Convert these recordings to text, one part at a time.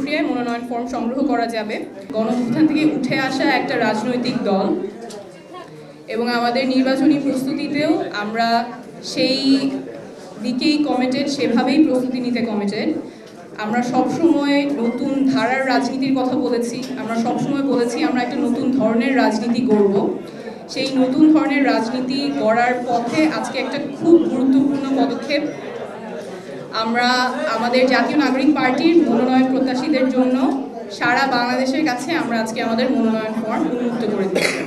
প্রক্রিয়ায় মনোনয়ন ফর্ম সংগ্রহ করা যাবে। গণঅভ্যুত্থান থেকে উঠে আসা একটা রাজনৈতিক দল এবং আমাদের নির্বাচনী প্রস্তুতিতেও আমরা সেই দিকেই কমিটেড, সেভাবেই প্রস্তুতি নিতে কমিটেড। আমরা সবসময় নতুন ধারার রাজনীতির কথা বলেছি, আমরা সবসময় বলেছি আমরা একটা নতুন ধরনের রাজনীতি গড়ব। সেই নতুন ধরনের রাজনীতি গড়ার পথে আজকে একটা খুব গুরুত্বপূর্ণ পদক্ষেপ আমরা আমাদের জাতীয় নাগরিক পার্টির মনোনয়ন প্রত্যাশীদের জন্য সারা বাংলাদেশের কাছে আমরা আজকে আমাদের মনোনয়ন ফর্ম উন্মুক্ত করে দিচ্ছি।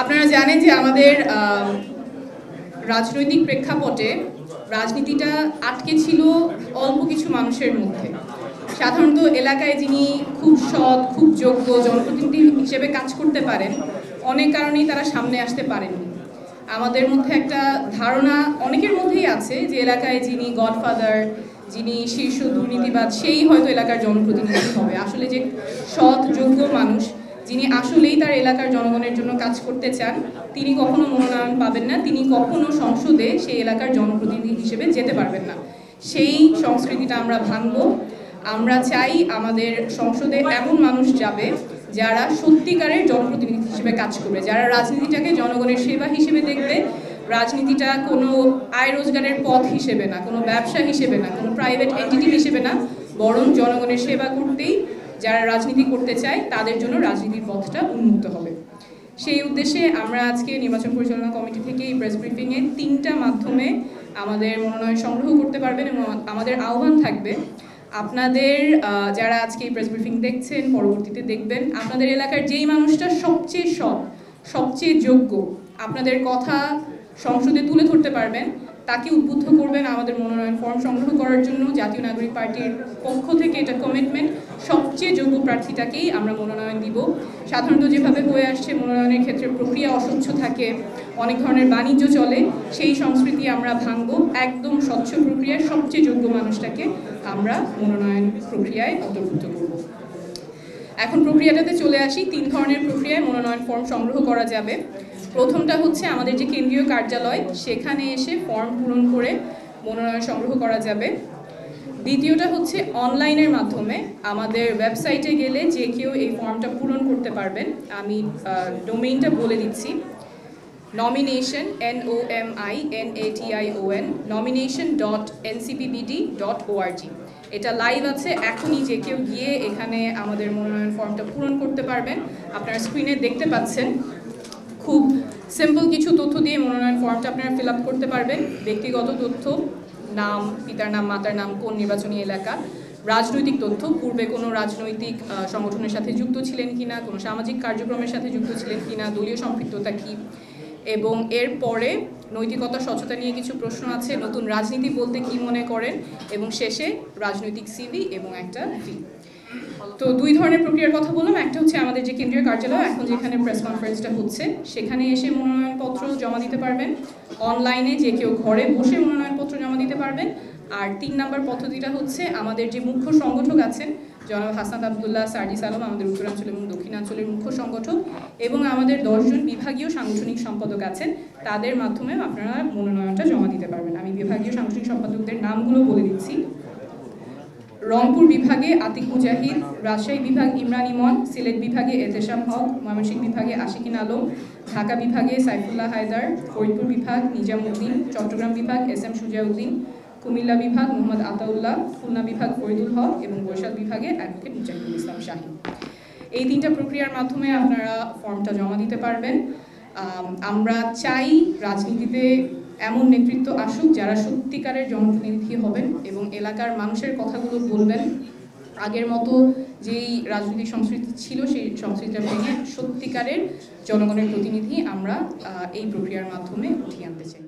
আপনারা জানেন যে আমাদের রাজনৈতিক প্রেক্ষাপটে রাজনীতিটা আটকে ছিল অল্প কিছু মানুষের মধ্যে। সাধারণত এলাকায় যিনি খুব সৎ, খুব যোগ্য জনপ্রতিনিধি হিসেবে কাজ করতে পারেন, অনেক কারণেই তারা সামনে আসতে পারেননি। আমাদের মধ্যে একটা ধারণা অনেকের মধ্যেই আছে যে এলাকায় যিনি গডফাদার, যিনি শীর্ষ দুর্নীতিবাদ, সেই হয়তো এলাকার জনপ্রতিনিধি হবে। আসলে যে সৎ, যোগ্য মানুষ যিনি আসলেই তার এলাকার জনগণের জন্য কাজ করতে চান, তিনি কখনো মনোনয়ন পাবেন না, তিনি কখনো সংসদে সেই এলাকার জনপ্রতিনিধি হিসেবে যেতে পারবেন না। সেই সংস্কৃতিটা আমরা ভাঙব। আমরা চাই আমাদের সংসদে এমন মানুষ যাবে যারা সত্যিকারের জনপ্রতিনিধি হিসেবে কাজ করবে, যারা রাজনীতিটাকে জনগণের সেবা হিসেবে দেখবে, রাজনীতিটা কোনো আয় রোজগারের পথ হিসেবে না, কোনো ব্যবসা হিসেবে না, কোনো প্রাইভেট এন্টিটি হিসেবে না, বরং জনগণের সেবা করতেই যারা রাজনীতি করতে চায় তাদের জন্য রাজনীতির পথটা উন্মুক্ত হবে। সেই উদ্দেশ্যে আমরা আজকে নির্বাচন পরিচালনা কমিটি থেকে এই প্রেস ব্রিফিংয়ে 3টা মাধ্যমে আমাদের মনোনয়ন সংগ্রহ করতে পারবেন এবং আমাদের আহ্বান থাকবে আপনাদের যারা আজকে এই প্রেস ব্রিফিং দেখছেন, পরবর্তীতে দেখবেন, আপনাদের এলাকার যেই মানুষটা সবচেয়ে সৎ, সবচেয়ে যোগ্য, আপনাদের কথা সংসদে তুলে ধরতে পারবেন, তাকে উদ্বুদ্ধ করবেন আমাদের মনোনয়ন ফর্ম সংগ্রহ করার জন্য। জাতীয় নাগরিক পার্টির পক্ষ থেকে এটা কমিটমেন্ট, সবচেয়ে যোগ্য প্রার্থীটাকেই আমরা মনোনয়ন দিব। সাধারণত যেভাবে হয়ে আসছে মনোনয়নের ক্ষেত্রে প্রক্রিয়া অস্বচ্ছ থাকে, অনেক ধরনের বাণিজ্য চলে, সেই সংস্কৃতি আমরা ভাঙব। একদম স্বচ্ছ প্রক্রিয়ায় সবচেয়ে যোগ্য মানুষটাকে আমরা মনোনয়ন প্রক্রিয়ায় অন্তর্ভুক্ত করব। এখন প্রক্রিয়াটাতে চলে আসি। 3 ধরনের প্রক্রিয়ায় মনোনয়ন ফর্ম সংগ্রহ করা যাবে। প্রথমটা হচ্ছে আমাদের যে কেন্দ্রীয় কার্যালয়, সেখানে এসে ফর্ম পূরণ করে মনোনয়ন সংগ্রহ করা যাবে। দ্বিতীয়টা হচ্ছে অনলাইনের মাধ্যমে আমাদের ওয়েবসাইটে গেলে যে কেউ এই ফর্মটা পূরণ করতে পারবেন। আমি ডোমেইনটা বলে দিচ্ছি, nomination nomination nomination.ncppbd.org। এটা লাইভ আছে, এখনই যে কেউ গিয়ে এখানে আমাদের মনোনয়ন ফর্মটা পূরণ করতে পারবেন। আপনারা স্ক্রিনে দেখতে পাচ্ছেন, খুব সিম্পল কিছু তথ্য দিয়ে মনোনয়ন ফর্মটা আপনারা ফিল আপ করতে পারবেন। ব্যক্তিগত তথ্য, নাম, পিতার নাম, মাতার নাম, কোন নির্বাচনী এলাকা, রাজনৈতিক তথ্য, পূর্বে কোনো রাজনৈতিক সংগঠনের সাথে যুক্ত ছিলেন কিনা, কোনো সামাজিক কার্যক্রমের সাথে যুক্ত ছিলেন কিনা, দলীয় সম্পৃক্ততা কী, এবং এরপরে নৈতিকতা, স্বচ্ছতা নিয়ে কিছু প্রশ্ন আছে, নতুন রাজনীতি বলতে কি মনে করেন, এবং শেষে রাজনৈতিক সিভি এবং একটা ফি। তো 2 ধরনের প্রক্রিয়ার কথা বললাম। একটা হচ্ছে আমাদের যে কেন্দ্রীয় কার্যালয়, এখন যেখানে প্রেস কনফারেন্সটা হচ্ছে, সেখানে এসে মনোনয়নপত্র জমা দিতে পারবেন। অনলাইনে যে কেউ ঘরে বসে মনোনয়নপত্র জমা দিতে পারবেন। আর 3 নম্বর পদ্ধতিটা হচ্ছে আমাদের যে মুখ্য সংগঠক আছেন, জনাব হাসনাত আবদুল্লাহ, সার্জিস আলম, আমাদের উত্তরাঞ্চল এবং দক্ষিণাঞ্চলের মুখ্য সংগঠক, এবং আমাদের 10 জন বিভাগীয় সাংগঠনিক সম্পাদক আছেন, তাদের মাধ্যমে আপনারা মনোনয়নটা জমা দিতে পারবেন। আমি বিভাগীয় সাংগঠনিক সম্পাদকদের নামগুলো বলে দিচ্ছি। রংপুর বিভাগে আতিক মুজাহিদ, রাজশাহী বিভাগ ইমরান ইমন, সিলেট বিভাগে এতেশাম হক, ময়মনসিংহ বিভাগে আশিকিন আলম, ঢাকা বিভাগে সাইফুল্লাহ হায়দার, ফরিদপুর বিভাগ নিজামউদ্দিন, চট্টগ্রাম বিভাগ SM সুজাউদ্দিন, কুমিল্লা বিভাগ মোহাম্মদ আতাউল্লাহ, খুলনা বিভাগ ফরিদুল হক এবং বরিশাল বিভাগে অ্যাডভোকেট মুজাহিদুল ইসলাম শাহীন। এই 3টা প্রক্রিয়ার মাধ্যমে আপনারা ফর্মটা জমা দিতে পারবেন। আমরা চাই রাজনীতিতে এমন নেতৃত্ব আসুক যারা সত্যিকারের জনপ্রতিনিধি হবেন এবং এলাকার মানুষের কথাগুলো বলবেন। আগের মতো যেই রাজনৈতিক সংস্কৃতি ছিল সেই সংস্কৃতিটা ভেঙে সত্যিকারের জনগণের প্রতিনিধি আমরা এই প্রক্রিয়ার মাধ্যমে উঠিয়ে আনতে চাই।